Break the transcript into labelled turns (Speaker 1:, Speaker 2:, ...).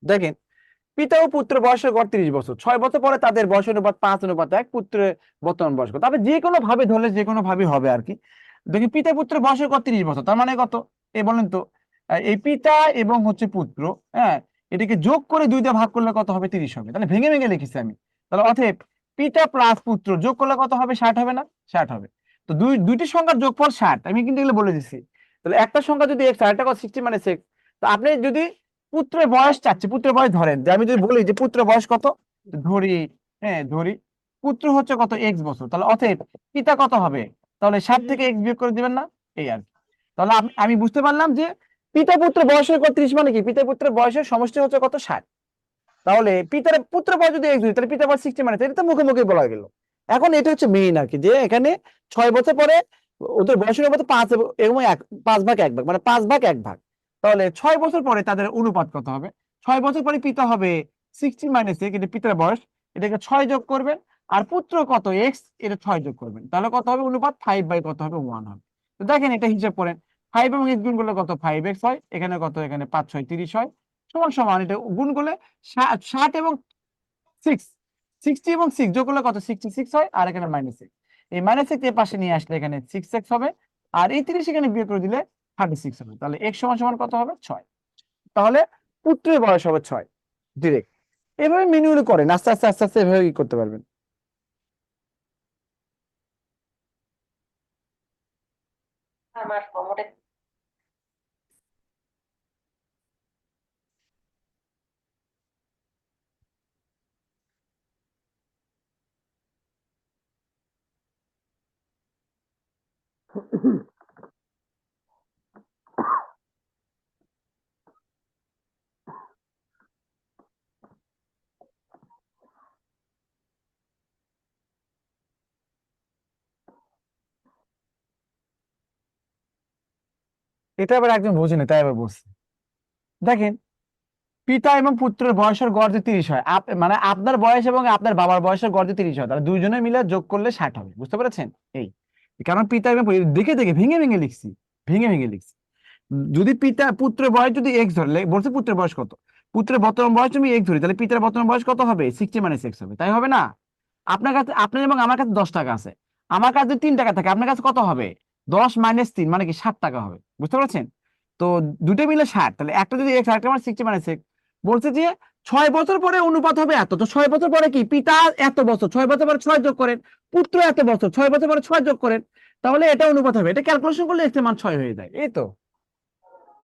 Speaker 1: দেখেন, পিতা ও পুত্র বয়সের গড় 30 বছর, 6 বছর পরে তাদের বয়স অনুপাত 5:1, পুত্রের বর্তমান বয়স কত। তবে যে কোনো ভাবে ধরলে যে কোনো ভাবে হবে আর কি। দেখেন, পিতা পুত্রের বয়সের গড় 30 বছর, তার মানে কত এ বলেন তো? এই পিতা এবং হচ্ছে পুত্র, হ্যাঁ, এটাকে যোগ করে 2 দিয়ে ভাগ করলে কত হবে? 30 হবে। তাহলে ভেঙে ভেঙে লিখেছি আমি। তাহলে অতএব পিতা প্লাস পুত্র যোগ করলে কত হবে? 60 হবে না? 60 হবে। তো দুইটি সংখ্যার যোগফল 60, আমি কিন্তু এগুলো বলে দিচ্ছি। তাহলে একটা সংখ্যা যদি x, আরেকটা কত 60 মানে 6। তো আপনি যদি পুত্রের বয়স চাচ্ছে, পুত্রের বয়স ধরেন, যে আমি যদি বলি যে পুত্রের বয়স কত, ধরি, হ্যাঁ ধরি পুত্র হচ্ছে কত এক্স বছর, তাহলে অতএব পিতা কত হবে? তাহলে 60 থেকে এক্স বিয়োগ করে দিবেন না, এই আর কি। তাহলে আমি বুঝতে পারলাম যে পিতা পুত্র বয়সের কত 30 মানে কি, পিতা পুত্রের বয়সের সমষ্টি হচ্ছে কত 60। তাহলে পুত্র বয়স যদি এক্স হয়, তাহলে পিতা বয়স 60 মানে এটা তো মুখে মুখে বলা গেল। এখন এটা হচ্ছে মেইন আর কি, যে এখানে 6 বছর পরে ওদের বয়সের অনুপাত 5 এবং 5 ভাগ 1 ভাগ, মানে 5 ভাগ 1 ভাগ। তাহলে 6 বছর পরে তাদের অনুপাত কত হবে? 6 বছর পরে পিতা হবে 60 মাইনাস এক্স, এটা পিতার বয়স, এটাকে 6 যোগ করবেন। আর পুত্র কত এক্স, এটা 6 যোগ করবেন, তাহলে কত হবে? অনুপাত 5 বাই কত হবে? 1 হবে। তো দেখেন এটা হিসাব করেন, 5 এবং এক্স গুণ করলে কত? 5x হয়, এখানে কত? এখানে 5 6 30 হয়, সমান সমান এটা গুণ করলে 60 এবং 6, 60 এবং 6 যোগ করলে কত? 66 হয়, আর এখানে -6। এই -6 এর পাশে নিয়ে আসলে এখানে 6x হবে, আর এই 30 এখানে বিয়োগ করে দিলে 36 হবে। তাহলে x সমান সমান কত হবে? 6। তাহলে পুত্রের বয়স হবে 6, ডিরেক্ট। এভাবে ম্যানুয়ালি করেন, আস্তে আস্তে আস্তে আস্তে এভাবে করতে পারবেন।
Speaker 2: আমার কমোডে
Speaker 1: এটা আবার একজন বোঝেনি, তাই আবার বলছি। দেখেন, পিতা এবং পুত্রের বয়সের গড় যে 30 হয়, মানে আপনার বয়স এবং আপনার বাবার বয়সের গড় যে 30 হয়, তাহলে দুইজনে মিলে যোগ করলে 60 হবে। বুঝতে পেরেছেন? এই কারণ পিতা এবং দেখে দেখে ভেঙে ভেঙে লিখছি, ভেঙে ভেঙে লিখছি। যদি পুত্রের বয়স যদি এক্স ধরলে বলছে পুত্রের বয়স কত, পুত্রের বর্তমান বয়স তুমি এক্স ধরি, তাহলে পিতার বর্তমান বয়স কত হবে? 60 মাইনাস এক্স হবে, তাই হবে না? আপনার কাছে, আপনার এবং আমার কাছে 10 টাকা আছে, আমার কাছে 3 টাকা থাকে, আপনার কাছে কত হবে? 10 - 3 মানে কি 60 টাকা হবে। বুঝতে পারছেন? তো দুটো মিলে 60, তাহলে একটা যদি এক্স, আরেকটা মানে 60 মাইনাস এক্স। বলছে যে 6 বছর পরে অনুপাত হবে এত, তো 6 বছর পরে কি পিতা এত বছর, 6 বছর পরে 6 যোগ করেন, পুত্র এত বছর, 6 বছর পরে 6 যোগ করেন, তাহলে এটা অনুপাত হবে। এটা ক্যালকুলেশন করলে এক্স এর মান 6 হয়ে যায়, এই তো।